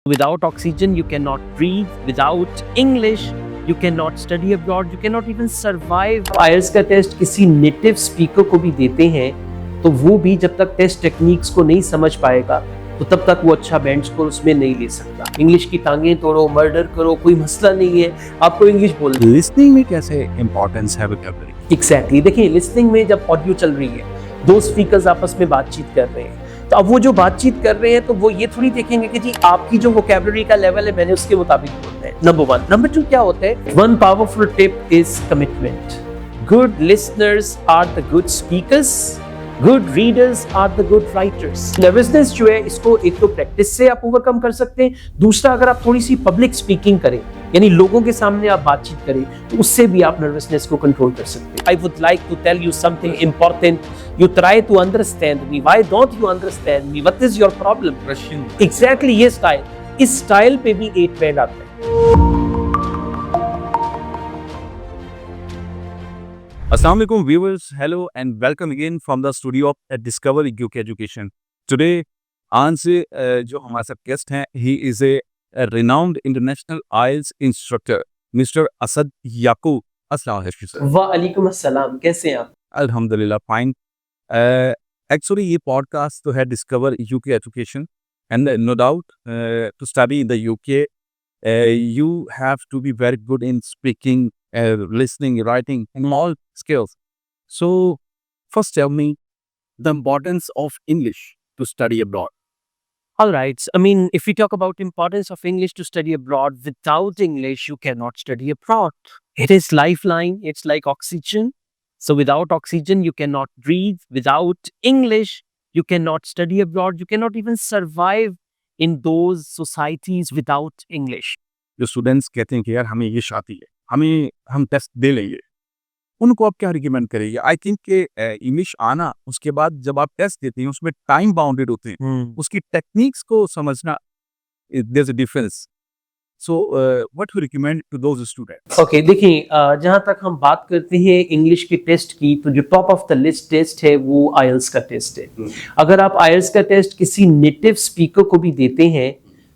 Without oxygen, you cannot breathe. Without English, you cannot study abroad. You cannot even survive. IELTS का test किसी native speaker को भी देते हैं तो वो भी जब तक टेस्ट टेक्निक्स को नहीं समझ पाएगा तो तब तक वो अच्छा बैंड स्कोर उसमें नहीं ले सकता। इंग्लिश की टांगें तोड़ो, मर्डर करो, कोई मसला नहीं है, आपको इंग्लिश बोलनी। लिसनिंग में कैसे इंपॉर्टेंस है वोकैबुलरी? एग्जैक्टली, देखिए लिसनिंग में जब ऑडियो चल रही है, दो स्पीकर्स आपस में बातचीत कर रहे हैं, तो अब वो जो बातचीत कर रहे हैं तो वो ये थोड़ी देखेंगे कि जी आपकी जो वोकैबुलरी का लेवल है मैंने उसके मुताबिक बोलना है। Number one. नंबर टू क्या होता है? One powerful tip is commitment. Good listeners are the good speakers, good readers are the good writers. Nervousness जो है इसको एक तो प्रैक्टिस से आप ओवरकम कर सकते हैं, दूसरा अगर आप थोड़ी सी पब्लिक स्पीकिंग करें यानी लोगों के सामने आप बातचीत करें तो उससे भी आप नर्वसनेस को कंट्रोल कर सकते हैं। I would like to tell you something important. You try to understand me. Why don't you understand me? What is your problem? Russian. Exactly ये स्टाइल, इस स्टाइल पे भी 8 बैंड आता है। Assalamu alaikum viewers, hello and welcome again from the studio of Discover UK Education. Today आज से जो हमारे साथ गेस्ट हैं, he is a renowned international IELTS instructor, Mr. Asad याकूब। अस्सलाम वालेकुम सर। वालेकुम अस्सलाम, कैसे हैं आप? अल्हम्दुलिल्लाह फाइन। एक्चुअली ये पॉडकास्ट तो है discover UK education and no doubt to study in the UK you have to be very good in speaking, listening, writing, and all skills. So, first tell me the importance of English to study abroad. All right. I mean, if we talk about importance of English to study abroad, without English, you cannot study abroad. It is lifeline. It's like oxygen. So without oxygen, you cannot breathe. Without English, you cannot study abroad. You cannot even survive in those societies without English. जो students कहते हैं कि यार हमें ये आती है, हम टेस्ट दे लेंगे, उनको आप क्या रिकमेंड करेंगे? आई थिंक कि इंग्लिश आना, उसके बाद जब आप टेस्ट देते हैं उसमें टाइम बाउंडेड होते हैं, उसकी टेक्निक्स को समझना, there is a difference. So what you recommend to those students? Okay, देखिए जहाँ तक हम बात करते हैं इंग्लिश के टेस्ट की, तो जो top of the list test है वो आईएलटीएस का टेस्ट है। अगर आप आईएलटीएस का टेस्ट किसी नेटिव स्पीकर को भी देते हैं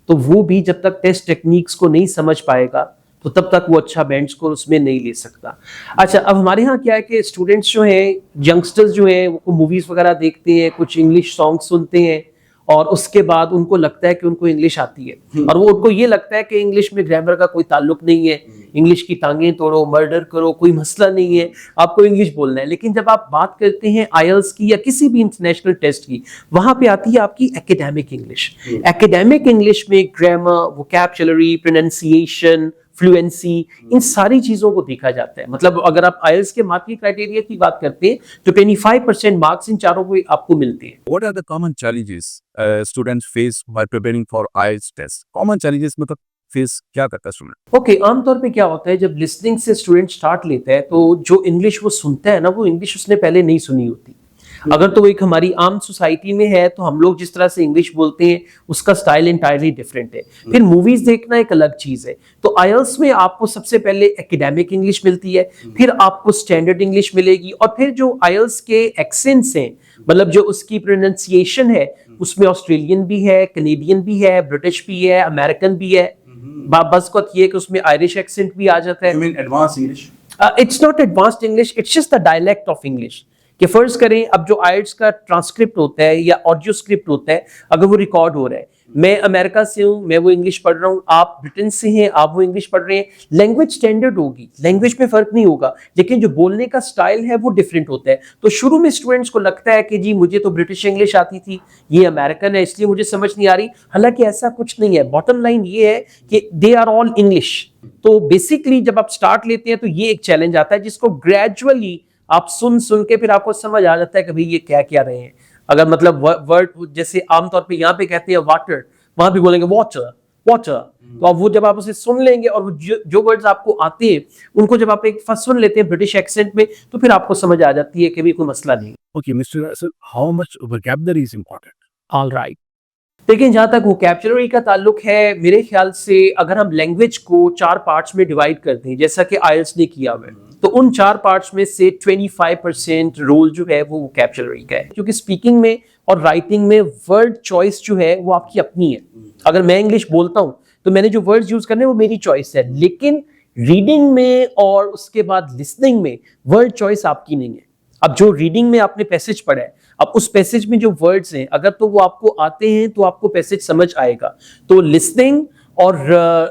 तो वो भी जब तक टेस्ट टेक्निक्स को नहीं समझ पाएगा तो तब तक वो अच्छा बैंड स्कोर उसमें नहीं ले सकता। अच्छा, अब हमारे यहाँ क्या है कि स्टूडेंट्स जो हैं, यंगस्टर्स जो हैं, वो मूवीज वगैरह देखते हैं, कुछ इंग्लिश सॉन्ग सुनते हैं और उसके बाद उनको लगता है कि उनको इंग्लिश आती है और वो उनको ये लगता है कि इंग्लिश में ग्रामर का कोई ताल्लुक नहीं है, इंग्लिश की टांगें तोड़ो, मर्डर करो, कोई मसला नहीं है, आपको इंग्लिश बोलना है। लेकिन जब आप बात करते हैं आईएलटीएस की या किसी भी इंटरनेशनल टेस्ट की, वहां पे आती है आपकी एकेडमिक इंग्लिश। एकेडमिक इंग्लिश में ग्रामर, वोकैबुलरी, प्रोनाउंसिएशन, फ्लुएंसी, इन सारी चीजों को देखा जाता है। मतलब अगर आप आईएलटीएस के मार्किंग क्राइटेरिया की बात करते हैं तो 25% मार्क्स इन चारों को आपको मिलते हैं। What are the common challenges students face while preparing for IELTS test? Common challenges मतलब फेस क्या करता है स्टूडेंट? ओके, आमतौर पे क्या होता है जब लिसनिंग से स्टूडेंट स्टार्ट लेता है तो जो इंग्लिश वो सुनता है ना, वो इंग्लिश उसने पहले नहीं सुनी होती। अगर तो एक हमारी आम सोसाइटी में है तो हम लोग जिस तरह से इंग्लिश बोलते हैं उसका स्टाइल इंटायरली डिफरेंट है। फिर मूवीज देखना एक अलग चीज है। तो आईएलटीएस में आपको सबसे पहले एकेडमिक इंग्लिश मिलती है, फिर आपको स्टैंडर्ड इंग्लिश मिलेगी और फिर जो आईएलटीएस के एक्सेंट्स हैं, मतलब जो उसकी प्रोनाउंसिएशन है, उसमें ऑस्ट्रेलियन भी है, कैनेडियन भी है, ब्रिटिश भी है, अमेरिकन भी है। बस बात ये है कि उसमें आयरिश एक्सेंट भी आ जाता है। You mean advanced English? It's not advanced English, it's just the dialect of English. कि फर्ज करें अब जो आईएलटीएस का ट्रांसक्रिप्ट होता है या ऑडियो स्क्रिप्ट होता है, अगर वो रिकॉर्ड हो रहा है, मैं अमेरिका से हूं, मैं वो इंग्लिश पढ़ रहा हूं, आप ब्रिटेन से हैं, आप वो इंग्लिश पढ़ रहे हैं, लैंग्वेज स्टैंडर्ड होगी, लैंग्वेज में फर्क नहीं होगा, लेकिन जो बोलने का स्टाइल है वो डिफरेंट होता है। तो शुरू में स्टूडेंट्स को लगता है कि जी मुझे तो ब्रिटिश इंग्लिश आती थी, ये अमेरिकन है इसलिए मुझे समझ नहीं आ रही। हालांकि ऐसा कुछ नहीं है। बॉटम लाइन ये है कि दे आर ऑल इंग्लिश। तो बेसिकली जब आप स्टार्ट लेते हैं तो ये एक चैलेंज आता है जिसको ग्रेजुअली आप सुन के फिर आपको समझ आ जाता है कि भाई ये क्या क्या रहे हैं। अगर मतलब वर्ड जैसे आमतौर पे यहाँ पे कहते हैं वाटर, वहां भी बोलेंगे वाटर वाटर। तो अब वो जब आप उसे सुन लेंगे और वो जो वर्ड्स आपको आते हैं उनको जब आप एक फर्स्ट सुन लेते हैं ब्रिटिश एक्सेंट में तो फिर आपको समझ आ जाती है कि भाई कोई मसला नहीं। Okay, Mr. Asad, how much vocabulary is important? All right, लेकिन जहां तक वोकैबुलरी का ताल्लुक है, मेरे ख्याल से अगर हम लैंग्वेज को 4 पार्ट्स में डिवाइड करते हैं जैसा कि आईएलटीएस ने किया हुआ है, तो उन 4 पार्ट्स में से 25% रोल जो है वो वोकैबुलरी का है, क्योंकि स्पीकिंग में और राइटिंग में वर्ड चॉइस जो है वो आपकी अपनी है। अगर मैं इंग्लिश बोलता हूं तो मैंने जो वर्ड्स यूज करने हैं वो मेरी चॉइस है, लेकिन रीडिंग में और उसके बाद लिसनिंग में वर्ड चॉइस आपकी नहीं है। अब जो रीडिंग में आपने पैसेज पढ़ा है, अब उस पैसेज में जो वर्ड्स हैं अगर तो वो आपको आते हैं तो आपको पैसेज समझ आएगा। तो लिसनिंग और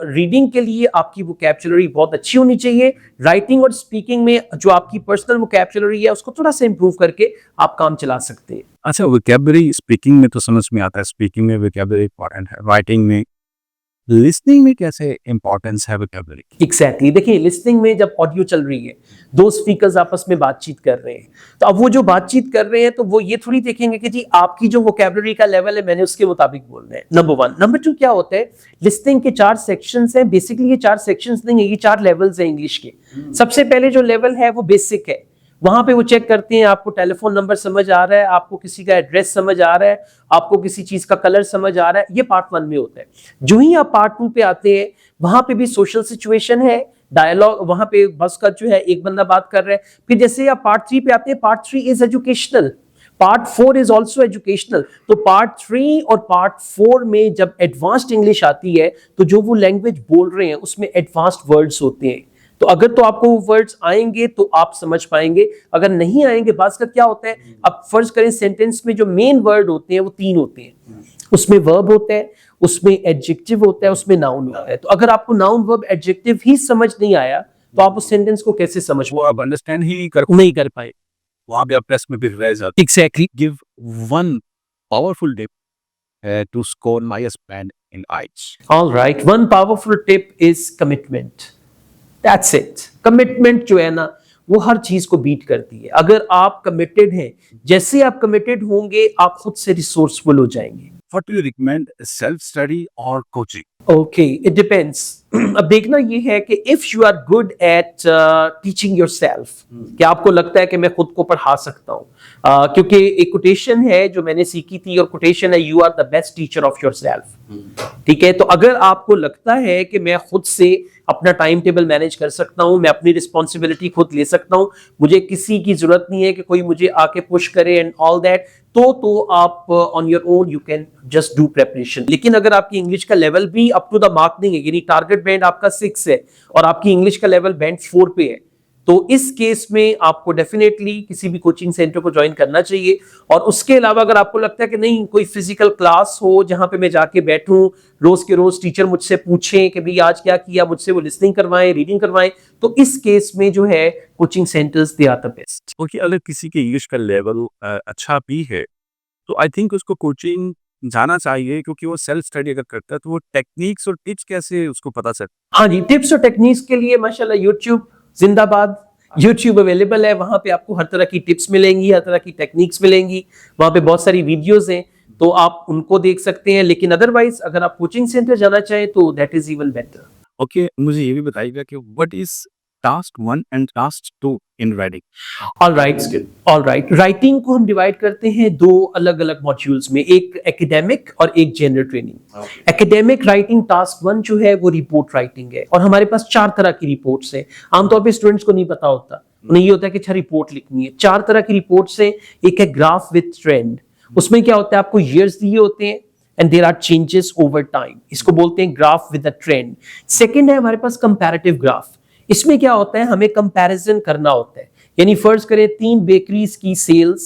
रीडिंग के लिए आपकी वोकैब्युलरी बहुत अच्छी होनी चाहिए। राइटिंग और स्पीकिंग में जो आपकी पर्सनल वोकैब्युलरी है उसको थोड़ा सा इंप्रूव करके आप काम चला सकते हैं। अच्छा, वोकैब्युलरी स्पीकिंग में तो समझ में आता है, स्पीकिंग में वोकैब्युलरी इंपॉर्टेंट है, राइटिंग में, लिसनिंग में कैसे इंपॉर्टेंस है वोकैब्युलरी की? एग्जैक्टली देखिए, लिसनिंग में जब ऑडियो चल रही है, दो स्पीकर्स आपस में बातचीत कर रहे हैं, तो अब वो जो बातचीत कर रहे हैं तो वो ये थोड़ी देखेंगे कि जी आपकी जो वोकैब्युलरी का लेवल है मैंने उसके मुताबिक बोलना है। Number one. नंबर टू, क्या होता है, लिसनिंग के 4 सेक्शंस हैं। बेसिकली ये 4 सेक्शंस नहीं है, ये 4 लेवल्स हैं इंग्लिश के। सबसे पहले जो लेवल है वो बेसिक है, वहां पे वो चेक करते हैं आपको टेलीफोन नंबर समझ आ रहा है, आपको किसी का एड्रेस समझ आ रहा है, आपको किसी चीज का कलर समझ आ रहा है। ये पार्ट 1 में होता है। जो ही आप पार्ट 2 पे आते हैं वहां पे भी सोशल सिचुएशन है, डायलॉग, वहां पे बस का जो है एक बंदा बात कर रहा है। फिर जैसे आप पार्ट 3 पे आते हैं, part 3 is educational, part 4 is also educational. तो पार्ट 3 और पार्ट 4 में जब एडवांस्ड इंग्लिश आती है तो जो वो लैंग्वेज बोल रहे हैं उसमें एडवांस्ड वर्ड्स होते हैं। तो अगर तो आपको वो वर्ड्स आएंगे तो आप समझ पाएंगे, अगर नहीं आएंगे, बात का क्या होता है, अब फर्ज करें सेंटेंस में जो मेन वर्ड होते हैं वो 3 होते हैं, उसमें वर्ब होता है, उसमें एडजेक्टिव होता है, उसमें नाउन होता है। तो अगर आपको नाउन वर्ब एडजेक्टिव ही समझ नहीं आया तो आप उस सेंटेंस को कैसे समझ वो आप अंडरस्टैंड ही नहीं कर पाए। वहां पे आप टेस्ट में भी रह जाते। Exactly. Give one powerful tip to score highest band in IELTS. All right, one powerful tip is commitment. That's it. Commitment जो है ना वो हर चीज को बीट करती है। अगर आप कमिटेड हैं, जैसे आप कमिटेड होंगे आप खुद से रिसोर्सफुल हो जाएंगे। What do you recommend, self study or coaching? Okay, it depends. अब देखना ये है कि if you are good at teaching yourself, क्या आपको लगता है कि मैं खुद को पढ़ा सकता हूँ, क्योंकि एक कोटेशन है जो मैंने सीखी थी और कोटेशन है, you are the best teacher of yourself. ठीक है, तो अगर आपको लगता है कि मैं खुद से अपना टाइम टेबल मैनेज कर सकता हूं, मैं अपनी रिस्पॉन्सिबिलिटी खुद ले सकता हूं, मुझे किसी की जरूरत नहीं है कि कोई मुझे आके पुश करे एंड ऑल दैट, तो आप on your own you can just do preparation. लेकिन अगर आपकी इंग्लिश का लेवल भी अप टू द मार्क नहीं है, यानी टारगेट बैंड आपका 6 है और आपकी इंग्लिश का लेवल बैंड 4 पे है, तो इस केस में आपको डेफिनेटली किसी भी कोचिंग सेंटर को ज्वाइन करना चाहिए। और उसके अलावा अगर आपको लगता है कि नहीं, कोई फिजिकल क्लास हो जहां पे मैं जाके बैठूं, रोज के रोज टीचर मुझसे पूछें कि भाई आज क्या किया, मुझसे वो लिसनिंग करवाएं, रीडिंग करवाएं, तो इस केस में जो है coaching centres they are the best. Okay, अगर किसी के इंग्लिश का लेवल अच्छा भी है तो आई थिंक उसको कोचिंग जाना चाहिए, क्योंकि वो सेल्फ स्टडी अगर करता है तो वो टेक्निक्स और टिप्स कैसे उसको पता चल। हाँ जी, टिप्स और टेक्निक्स के लिए माशाल्लाह यूट्यूब जिंदाबाद। यूट्यूब अवेलेबल है, वहां पे आपको हर तरह की टिप्स मिलेंगी, हर तरह की टेक्निक्स मिलेंगी, वहां पे बहुत सारी वीडियोस हैं तो आप उनको देख सकते हैं। लेकिन अदरवाइज अगर आप कोचिंग सेंटर जाना चाहें तो that is even better. Okay, मुझे ये भी बताइएगा कि what is task 1 and task 2 in writing? All right, writing को हम डिवाइड करते हैं 2 अलग अलग मॉड्यूल्स में, एक एकेडमिक और एक general training. Academic writing task 1 जो है वो रिपोर्ट राइटिंग है, और हमारे पास 4 तरह की रिपोर्ट्स हैं। आमतौर पे स्टूडेंट्स को नहीं पता होता, उन्हें ये होता है कि अच्छा रिपोर्ट लिखनी है। 4 तरह की रिपोर्ट्स हैं। एक है ग्राफ विद ट्रेंड, उसमें क्या होता है, आपको ईयर्स दिए होते हैं and there are changes over time, इसको बोलते हैं graph with the trend. Second है हमारे पास कंपैरेटिव ग्राफ, इसमें क्या होता है, हमें कंपैरिजन करना होता है, यानी फर्ज करें 3 बेकरीज की सेल्स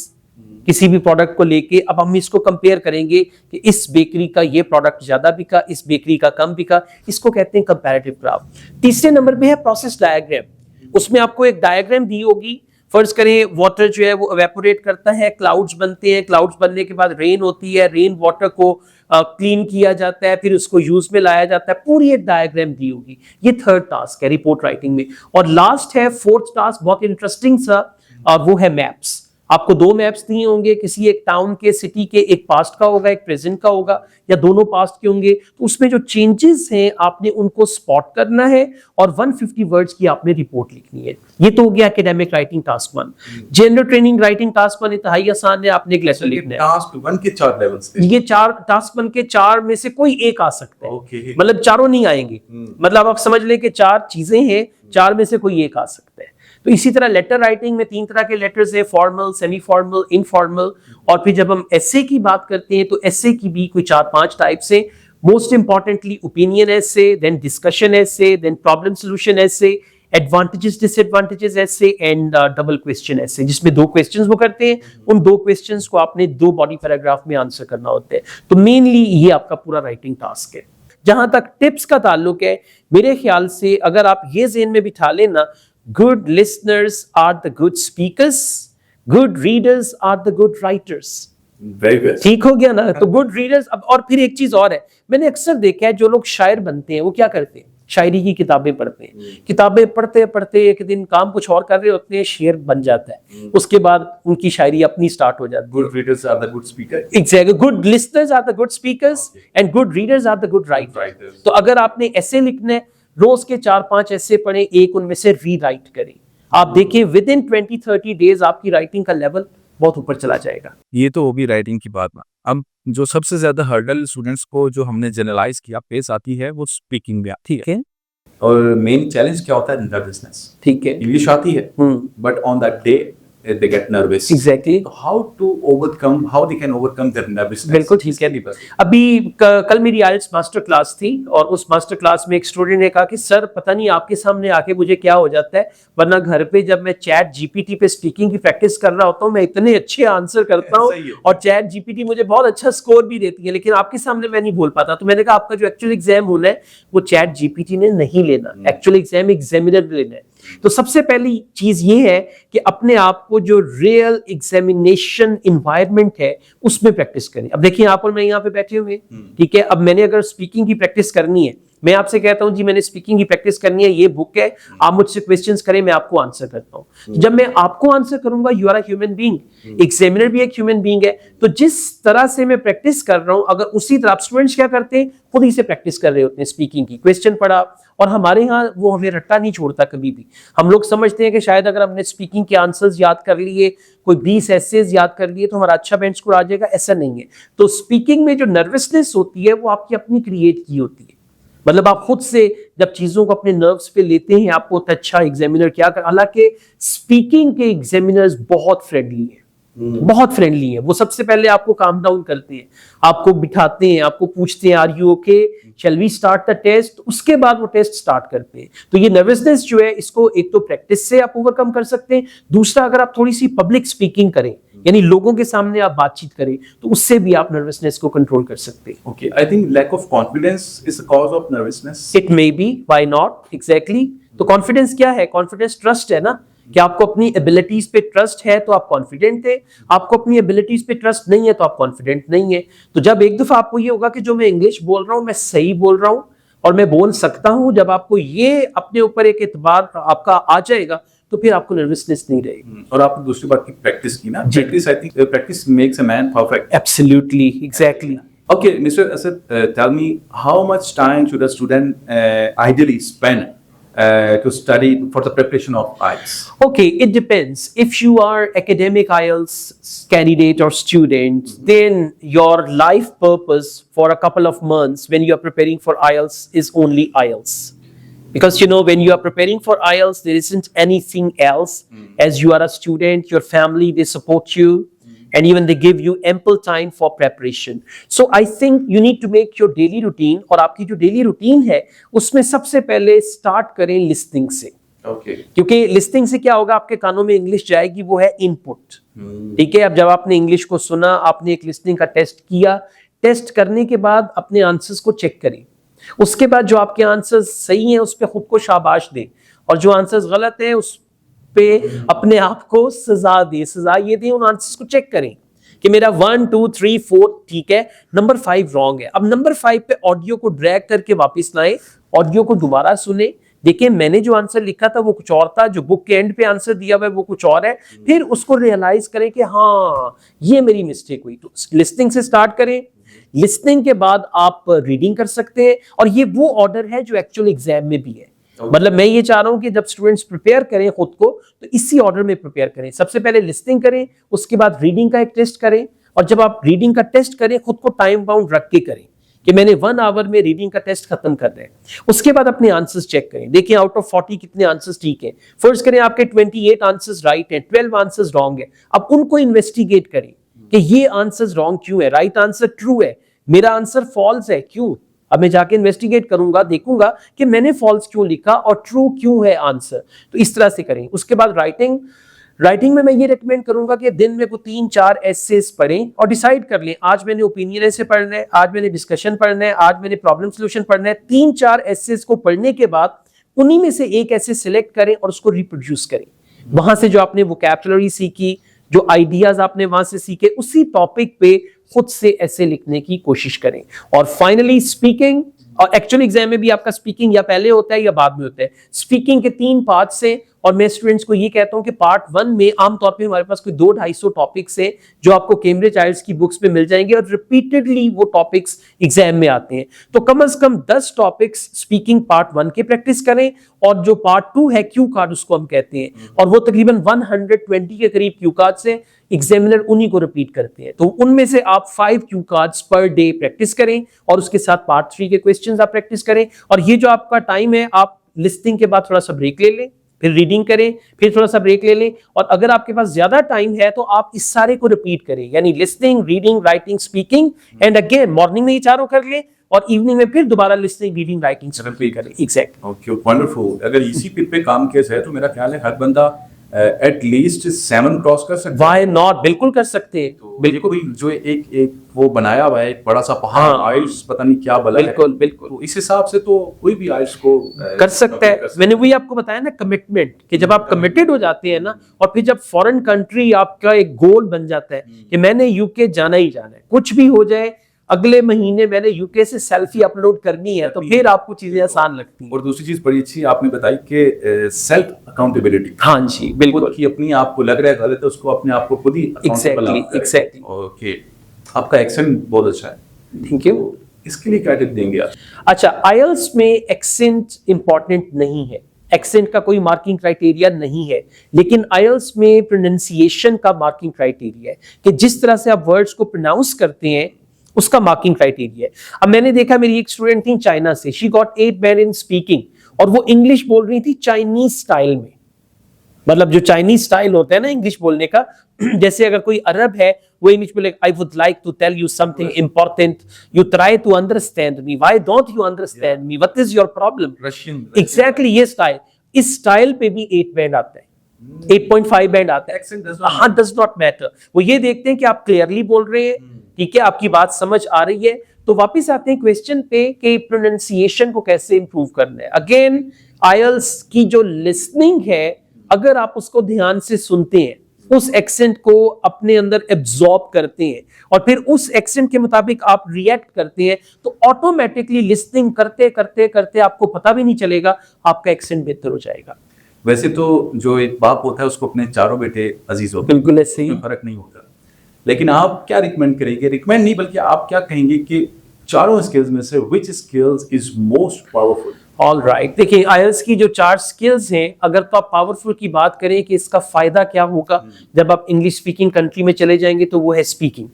किसी भी प्रोडक्ट को लेके, अब हम इसको कंपेयर करेंगे कि इस बेकरी का ये प्रोडक्ट ज्यादा बिका, इस बेकरी का कम बिका, इसको कहते हैं कंपैरेटिव ग्राफ। तीसरे नंबर पे है प्रोसेस डायग्राम, उसमें आपको एक डायग्राम दी होगी, फर्ज करें वाटर जो है वो एवेपोरेट करता है, क्लाउड्स बनते हैं, क्लाउड्स बनने के बाद रेन होती है, रेन वाटर को क्लीन किया जाता है, फिर उसको यूज में लाया जाता है, पूरी एक डायग्राम दी होगी। ये 3rd टास्क है रिपोर्ट राइटिंग में। और लास्ट है 4th टास्क, बहुत इंटरेस्टिंग सा, और वो है मैप्स। आपको 2 मैप्स दिए होंगे, किसी एक टाउन के, सिटी के, एक पास्ट का होगा एक प्रेजेंट का होगा, या दोनों पास्ट के होंगे, तो उसमें जो चेंजेस हैं आपने उनको स्पॉट करना है और 150 वर्ड्स की आपने रिपोर्ट लिखनी है। ये तो हो गया academic writing task 1। General training writing task 1 इंतहाई आसान है, आपने एक लेसन लिखना है। टास्क 1 के 4 लेवल्स थे। ये 4 टास्क 1 के 4 में से कोई एक आ सकता है, Okay. मतलब चारों नहीं आएंगे, मतलब आप समझ लें कि 4 चीजें हैं, 4 में से कोई एक आ सकता है। तो इसी तरह लेटर राइटिंग में 3 तरह के लेटर्स है, फॉर्मल, सेमी फॉर्मल, इनफॉर्मल। और फिर जब हम एसे की बात करते हैं तो एसे की भी कोई 4-5 टाइप्स है। मोस्ट इंपॉर्टेंटली ओपिनियन एसे, देन डिस्कशन एसे, देन प्रॉब्लम सॉल्यूशन एसे, एडवांटेजेस डिसएडवांटेजेस ऐसे, एंड डबल क्वेश्चन ऐसे, जिसमें 2 क्वेश्चंस वो करते हैं। उन 2 क्वेश्चंस को आपने 2 बॉडी पैराग्राफ में आंसर करना होता है। तो मेनली ये आपका पूरा राइटिंग टास्क है। जहां तक टिप्स का ताल्लुक है, मेरे ख्याल से अगर आप ये ज़हन में बिठा लेना, good listeners are the good speakers, good readers are the good writers. Very well. ठीक हो गया ना? तो गुड रीडर्स। अब और फिर एक चीज और है, मैंने अक्सर देखा है जो लोग शायर बनते हैं वो क्या करते हैं, शायरी की किताबें पढ़ते हैं। किताबें पढ़ते पढ़ते एक दिन काम कुछ और कर रहे होते हैं, शेर बन जाता है। उसके बाद उनकी शायरी अपनी स्टार्ट हो जाती है। Good readers are the good speakers. Exactly, good listeners are the good speakers and good readers are the good writers. तो अगर आपने ऐसे लिखना है, रोज के 4-5 ऐसे पढ़ें, एक उनमें से रीराइट करें। आप देखिए विद इन 20-30 डेज आपकी राइटिंग का लेवल बहुत ऊपर चला जाएगा। ये तो होगी राइटिंग की बात ना। अब जो सबसे ज्यादा हर्डल स्टूडेंट्स को जो हमने जनरलाइज किया फेस आती है वो स्पीकिंग में आती है। और मेन चैलेंज क्या होता है? नर्वसनेस। ठीक है, इंग्लिश आती है but on that day they get nervous. Exactly. How to overcome? How they can overcome their nervousness? बिल्कुल ठीक है। अभी कल मेरी आइल्स मास्टर क्लास थी और उस मास्टर क्लास में एक स्टूडेंट ने कहा कि सर पता नहीं आपके सामने आके मुझे क्या हो जाता है, वरना घर पे जब मैं चैट जीपीटी पे स्पीकिंग की प्रैक्टिस कर रहा होता हूँ मैं इतने अच्छे आंसर करता हूँ और चैट जीपीटी मुझे बहुत अच्छा स्कोर भी देती है, लेकिन आपके सामने मैं नहीं बोल पाता। तो मैंने कहा आपका जो एक्चुअल एग्जाम होना है वो चैट जीपीटी ने नहीं लेना, एक्चुअल एग्जाम एग्जामिनर ने लेना है। तो सबसे पहली चीज ये है कि अपने आप को जो रियल एग्जामिनेशन इन्वायरमेंट है उसमें प्रैक्टिस करें। अब देखिए आप और मैं यहाँ पे बैठे हुए, ठीक है। अब मैंने अगर स्पीकिंग की प्रैक्टिस करनी है, मैं आपसे कहता हूं जी मैंने स्पीकिंग की प्रैक्टिस करनी है, ये बुक है, आप मुझसे क्वेश्चंस करें, मैं आपको आंसर करता हूं। जब मैं आपको आंसर करूंगा, you are a human being, examiner भी एक ह्यूमन बीइंग है। तो जिस तरह से मैं प्रैक्टिस कर रहा हूं, अगर उसी तरह स्टूडेंट्स क्या करते हैं, खुद ही से प्रैक्टिस कर रहे होते हैं स्पीकिंग की। क्वेश्चन पढ़ा और हमारे यहाँ वो हमें रट्टा नहीं छोड़ता कभी भी। हम लोग समझते हैं कि शायद अगर हमने स्पीकिंग के आंसर्स याद कर लिए, कोई 20 एसेज याद कर लिए तो हमारा अच्छा बेंच स्कोर आ जाएगा, ऐसा नहीं है। तो स्पीकिंग में जो नर्वसनेस होती है वो आपकी अपनी क्रिएट की होती है। मतलब आप खुद से जब चीजों को अपने नर्व्स पे लेते हैं, आपको अच्छा एग्जामिनर क्या कर। हालांकि स्पीकिंग के एग्जामिनर्स बहुत फ्रेंडली हैं, बहुत फ्रेंडली है। वो सबसे पहले आपको काम डाउन करते हैं, आपको बिठाते हैं, आपको पूछते हैं are you okay, shall we start the test, उसके बाद वो टेस्ट स्टार्ट करते हैं। तो ये नर्वसनेस जो है इसको एक तो प्रैक्टिस से आप ओवरकम कर सकते हैं, दूसरा अगर आप थोड़ी सी पब्लिक स्पीकिंग करें, यानी लोगों के सामने आप बातचीत करें, तो उससे भी आप नर्वसनेस को कंट्रोल कर सकते हैं। Okay, I think lack of confidence is a cause of nervousness. It may be, why not, exactly. तो कॉन्फिडेंस क्या है? कॉन्फिडेंस ट्रस्ट है ना, कि आपको अपनी एबिलिटीज पे ट्रस्ट है तो आप कॉन्फिडेंट है, आपको अपनी एबिलिटीज पे ट्रस्ट नहीं है तो आप कॉन्फिडेंट नहीं है। तो जब एक दफा आपको ये होगा कि जो मैं इंग्लिश बोल रहा हूँ मैं सही बोल रहा हूँ और मैं बोल सकता हूँ, जब आपको ये अपने ऊपर एक एतबार आपका आ जाएगा तो फिर आपको नर्वसनेस नहीं रहेगी। और आपने दूसरी बात की प्रैक्टिस की ना, practice I think practice makes a man perfect. Absolutely, exactly. Okay, Mr. Asad, tell me how much time should a student ideally spend to study for the preparation of IELTS? Okay, it depends. If you are academic IELTS candidate or student, then your life purpose for a couple of months when you are preparing for IELTS is only IELTS. Because you know, when you are preparing for IELTS, there isn't anything else. As you are a student, your family, they support you. And even they give you ample time for preparation. So I think you need to make your daily routine, और आपकी जो daily routine है उसमें सबसे पहले start करें listening से। Okay. क्योंकि listening से क्या होगा, आपके कानों में इंग्लिश जाएगी, वो है इनपुट। ठीक है, अब जब आपने इंग्लिश को सुना, आपने एक लिसनिंग का टेस्ट किया, टेस्ट करने के बाद अपने आंसर्स को चेक करें। उसके बाद जो आपके आंसर्स सही हैं उस पर खुद को शाबाश दें, और जो आंसर्स गलत हैं उस पे अपने आप को सजा दे। सजा ये दें, उन आंसर्स को चेक करें कि मेरा 1 2 3 4 ठीक है, नंबर 5 रॉन्ग है। अब नंबर 5 पे ऑडियो को ड्रैग करके वापस लाएं, ऑडियो को दोबारा सुने, देखें मैंने जो आंसर लिखा था वो कुछ और था, जो बुक के एंड पे आंसर दिया हुआ है वो कुछ और है। फिर उसको रियलाइज करें कि हाँ ये मेरी मिस्टेक हुई। तो लिसनिंग से स्टार्ट करें, लिसनिंग के बाद आप रीडिंग कर सकते हैं, और ये वो ऑर्डर है जो एक्चुअल एग्जाम में भी है। मतलब मैं ये चाह रहा हूं कि जब स्टूडेंट्स प्रिपेयर करें खुद को तो इसी ऑर्डर में प्रिपेयर करें। सबसे पहले लिसनिंग करें, उसके बाद रीडिंग का एक टेस्ट करें, और जब आप रीडिंग का टेस्ट करें खुद को टाइम बाउंड रख के करें, कि मैंने 1 आवर में रीडिंग का टेस्ट खत्म कर रहे हैं। उसके बाद अपने आंसर्स चेक करें, देखिए आउट ऑफ 40 कितने आंसर्स ठीक हैं। फर्ज करें आपके 28 आंसर्स राइट हैं, 12 आंसर्स रॉन्ग है। अब उनको इन्वेस्टिगेट करें कि ये आंसर्स रॉन्ग क्यों है, राइट आंसर ट्रू है, मेरा आंसर फॉल्स है, क्यों। अब मैं जाके इन्वेस्टिगेट करूंगा, देखूंगा कि मैंने फॉल्स क्यों लिखा और ट्रू क्यों है आंसर। तो इस तरह से करें। उसके बाद राइटिंग में मैं ये रेकमेंड करूंगा कि दिन में वो 3-4 एसेस पढ़ें और डिसाइड कर लें, आज मैंने ओपिनियन ऐसे पढ़ना है, आज मैंने डिस्कशन पढ़ना है, आज मैंने प्रॉब्लम सॉल्यूशन पढ़ना है। 3-4 एसेस को पढ़ने के बाद उन्हीं में से एक ऐसे सिलेक्ट करें और उसको रिप्रोड्यूस करें। वहां से जो आपने वोकैबुलरी सीखी, जो आइडियाज आपने वहां से सीखे, उसी टॉपिक पे खुद से ऐसे लिखने की कोशिश करें। और फाइनली स्पीकिंग, और एक्चुअल एग्जाम में भी आपका स्पीकिंग या पहले होता है या बाद में होता है। स्पीकिंग के 3 पार्ट्स हैं और मैं स्टूडेंट्स को ये कहता हूं कि पार्ट 1 में आमतौर पे हमारे पास कोई 200-250 टॉपिक्स हैं जो आपको कैम्ब्रिज आइल्स की बुक्स में मिल जाएंगे और रिपीटेडली वो टॉपिक्स एग्जाम में आते हैं। तो कम से कम 10 टॉपिक्स स्पीकिंग पार्ट 1 के प्रैक्टिस करें और जो पार्ट 2 है क्यू कार्ड उसको हम कहते हैं, और वो तकरीबन 120 के करीब क्यू कार्ड से एग्जामिनर उन्हीं को रिपीट करते हैं। तो उनमें से आप 5 cue cards per day practice करें और उसके साथ पार्ट 3 के क्वेश्चंस आप प्रैक्टिस करें। और ये जो आपका टाइम है, आप लिस्टिंग के बाद थोड़ा सा ब्रेक ले लें, फिर रीडिंग करें, फिर थोड़ा सा ब्रेक ले लें, और अगर आपके पास ज्यादा टाइम है तो आप इस सारे को रिपीट करें, यानी listing, reading, writing, speaking, and again morning में ये चारों कर लें और इवनिंग में फिर दोबारा लिस्टिंग, रीडिंग, राइटिंग रिपीट करें। एग्जैक्टली। Okay, wonderful. अगर इसी पे काम किया है तो मेरा ख्याल है हर बंदा एटलीस्ट 7 क्रॉस कर सकता है। व्हाई नॉट, बिल्कुल कर सकते हैं। तो बिल्कुल जो एक वो बनाया हुआ है एक बड़ा सा पहाड़, आइल्स पता नहीं क्या बला है। बिल्कुल। तो इस हिसाब से तो कोई भी आइल्स को कर सकता है। मैंने वही आपको बताया ना, कमिटमेंट, कि जब आप कमिटेड हो जाते हैं ना, और फिर जब फॉरेन कंट्री आपका एक गोल बन जाता है कि मैंने यूके जाना ही जाना है, कुछ भी हो जाए अगले महीने मैंने यूके से सेल्फी अपलोड करनी है, तो फिर आपको चीजें आसान लगती हैं। और दूसरी चीज बड़ी अच्छी आपने बताई कि सेल्फ अकाउंटेबिलिटी। हाँ जी, बिल्कुल। कि अपनी आपको लग रहा है गलत है, उसको अपने आप को खुद ही एग्जैक्टली। ओके, आपका एक्सेंट बहुत अच्छा है, थैंक यू। तो इसके लिए क्या टिप देंगे आप? अच्छा, आईएलटीएस में एक्सेंट इंपॉर्टेंट नहीं है, एक्सेंट का कोई मार्किंग क्राइटेरिया नहीं है, लेकिन आईएलटीएस में प्रोनाउंसिएशन का मार्किंग क्राइटेरिया है कि जिस तरह से आप वर्ड्स को प्रोनाउंस करते हैं उसका मार्किंग क्राइटेरिया है। अब मैंने देखा, मेरी एक स्टूडेंट थी चाइना से, she got 8 band in speaking, और वो इंग्लिश बोल रही थी चाइनीज स्टाइल में। मतलब जो चाइनीज स्टाइल होता है ना इंग्लिश बोलने का, जैसे अगर कोई अरब है वो इंग्लिश बोले, I would like to tell you something important, you try to understand me, why don't you understand me, what is your problem. Russian. Exactly ये स्टाइल, इस स्टाइल पे भी 8 बैंड आता है, 8.5 बैंड आता है। हाँ, डज नॉट मैटर। वो ये देखते हैं कि आप क्लियरली बोल रहे हैं, ठीक है, आपकी बात समझ आ रही है। तो वापस आते हैं क्वेश्चन पे कि प्रोनाउंसिएशन को कैसे इंप्रूव करना है। अगेन, आईएलटीएस की जो लिसनिंग है, अगर आप उसको ध्यान से सुनते हैं, उस एक्सेंट को अपने अंदर एब्जॉर्ब करते हैं और फिर उस एक्सेंट के मुताबिक आप रिएक्ट करते हैं, तो ऑटोमेटिकली लिसनिंग करते करते करते आपको पता भी नहीं चलेगा, आपका एक्सेंट बेहतर हो जाएगा। वैसे तो जो एक बाप होता है उसको अपने चारों बेटे अजीज होते हैं, बिल्कुल ऐसे ही, फर्क नहीं होता। लेकिन आप क्या रिकमेंड करेंगे? रिकमेंड नहीं बल्कि आप क्या कहेंगे कि चारों स्किल्स में से which skills is most powerful? All right, देखिए आईएलटीएस की जो 4 स्किल्स हैं, अगर तो आप पावरफुल की बात करें कि इसका फायदा क्या होगा जब आप इंग्लिश स्पीकिंग कंट्री में चले जाएंगे, तो वो है स्पीकिंग।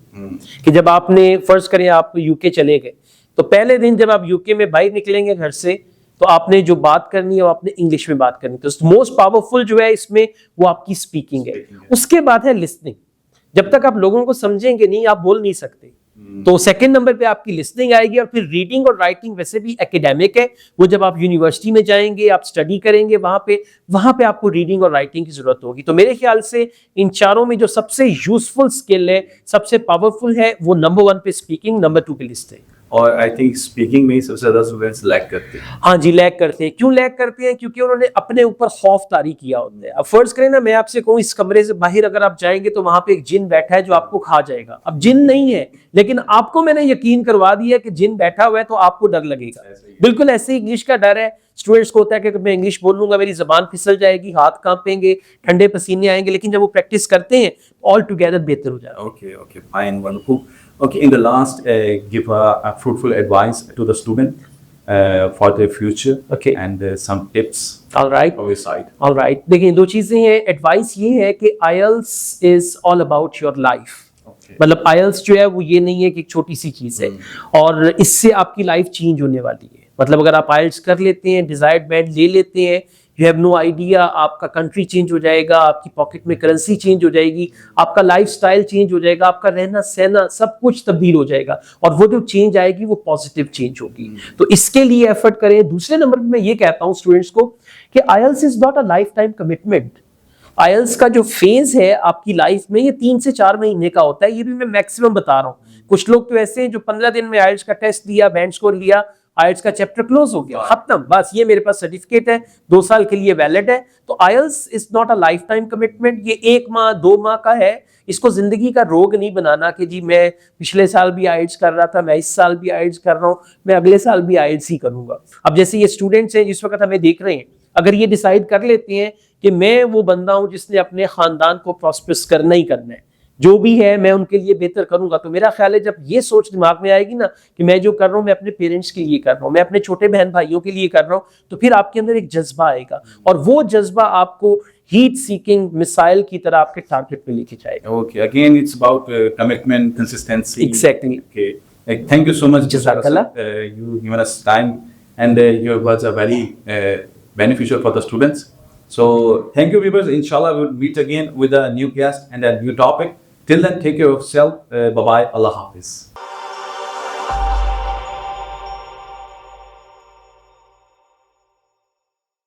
कि जब आपने फर्ज करें आप यूके चले गए, तो पहले दिन जब आप यूके में बाहर निकलेंगे घर से, तो आपने जो बात करनी है वो आपने इंग्लिश में बात करनी है। तो मोस्ट पावरफुल जो है इसमें वो आपकी स्पीकिंग है। उसके बाद है लिसनिंग। जब तक आप लोगों को समझेंगे नहीं, आप बोल नहीं सकते। तो सेकंड नंबर पे आपकी लिसनिंग आएगी, और फिर रीडिंग और राइटिंग वैसे भी एकेडमिक है, वो जब आप यूनिवर्सिटी में जाएंगे, आप स्टडी करेंगे वहां पे आपको रीडिंग और राइटिंग की जरूरत होगी। तो मेरे ख्याल से इन चारों में जो सबसे यूजफुल स्किल है, सबसे पावरफुल है, वो नंबर 1 पे स्पीकिंग, नंबर 2 पे लिसनिंग। और आई थिंक स्पीकिंग में ही सबसे ज्यादा स्टूडेंट्स लैग करते हैं। हाँ जी, लैग करते हैं। क्यों लैग करते हैं? क्योंकि उन्होंने अपने ऊपर खौफ तारी किया होता है। अब फर्ज करें ना, मैं आपसे कहूँ इस कमरे से बाहर अगर आप जाएंगे तो वहां पे एक जिन बैठा है जो आपको खा जाएगा। अब जिन नहीं है, लेकिन आपको मैंने यकीन करवा दिया कि जिन बैठा हुआ है, तो आपको डर लगेगा। बिल्कुल ऐसे ही इंग्लिश का डर है। स्टूडेंट्स को होता है कि मैं इंग्लिश बोलूंगा मेरी जबान फिसल जाएगी, हाथ कांपेंगे, ठंडे पसीने आएंगे, लेकिन जब वो प्रैक्टिस करते हैं ऑल टुगेदर बेहतर हो जाता है। Okay, fine, wonderful. Okay, in the last, give a fruitful advice to the student for their future. Okay. And some tips. All right. On your side. All right. देखिए, 2 चीजें हैं। Advice ये है कि IELTS is all about your life. मतलब IELTS जो है वो ये नहीं है कि एक छोटी सी चीज है, और इससे आपकी लाइफ चेंज होने वाली है। मतलब अगर आप आयल्स कर लेते हैं, डिजायर्ड बैंड ले लेते हैं, यू हैव नो आइडिया, आपका कंट्री चेंज हो जाएगा, आपकी पॉकेट में करेंसी चेंज हो जाएगी, आपका लाइफस्टाइल चेंज हो जाएगा, आपका रहना सहना सब कुछ तब्दील हो जाएगा, और वो जो चेंज आएगी वो पॉजिटिव चेंज होगी। तो इसके लिए एफर्ट करें। दूसरे नंबर पे मैं ये कहता हूँ स्टूडेंट्स को कि IELTS is not a life time commitment. IELTS का जो फेज है आपकी लाइफ में ये 3 से 4 महीने का होता है, ये भी मैं मैक्सिमम बता रहा हूँ। कुछ लोग तो ऐसे हैं जो 15 दिन में आयल्स का टेस्ट दिया, बैंड स्कोर लिया, आयल्स का चैप्टर क्लोज हो गया, खत्म, बस ये मेरे पास सर्टिफिकेट है, 2 साल के लिए वैलिड है। तो IELTS is not a life time commitment, ये 1 माह 2 माह का है। इसको जिंदगी का रोग नहीं बनाना कि जी मैं पिछले साल भी आइल्स कर रहा था, मैं इस साल भी आइल्स कर रहा हूं, मैं अगले साल भी आइल्स ही करूंगा। अब जैसे ये स्टूडेंट्स हैं जिस वक्त हमें देख रहे हैं, अगर ये डिसाइड कर लेते हैं कि मैं वो बंदा हूं जिसने अपने खानदान को प्रॉस्पेरस करना ही करना है, जो भी है मैं उनके लिए बेहतर करूंगा, तो मेरा ख्याल है जब ये सोच दिमाग में आएगी ना कि मैं जो कर रहा हूं मैं अपने पेरेंट्स के लिए कर रहा हूं, मैं अपने छोटे बहन भाइयों के लिए कर रहा हूं, तो फिर आपके अंदर एक जज्बा आएगा, और वो जज्बा आपको हीट सीकिंग मिसाइल की तरह आपके टारगेट पे लेके जाएगा। Okay, again, it's about commitment, consistency. Exactly. Okay. Thank you so much, Jazakallah. You given us time, and your words are very beneficial for the students. So, thank you, viewers. Inshallah, we'll meet again with a new guest and a new topic. Till then, take care of yourself. Bye bye. Allah Hafiz.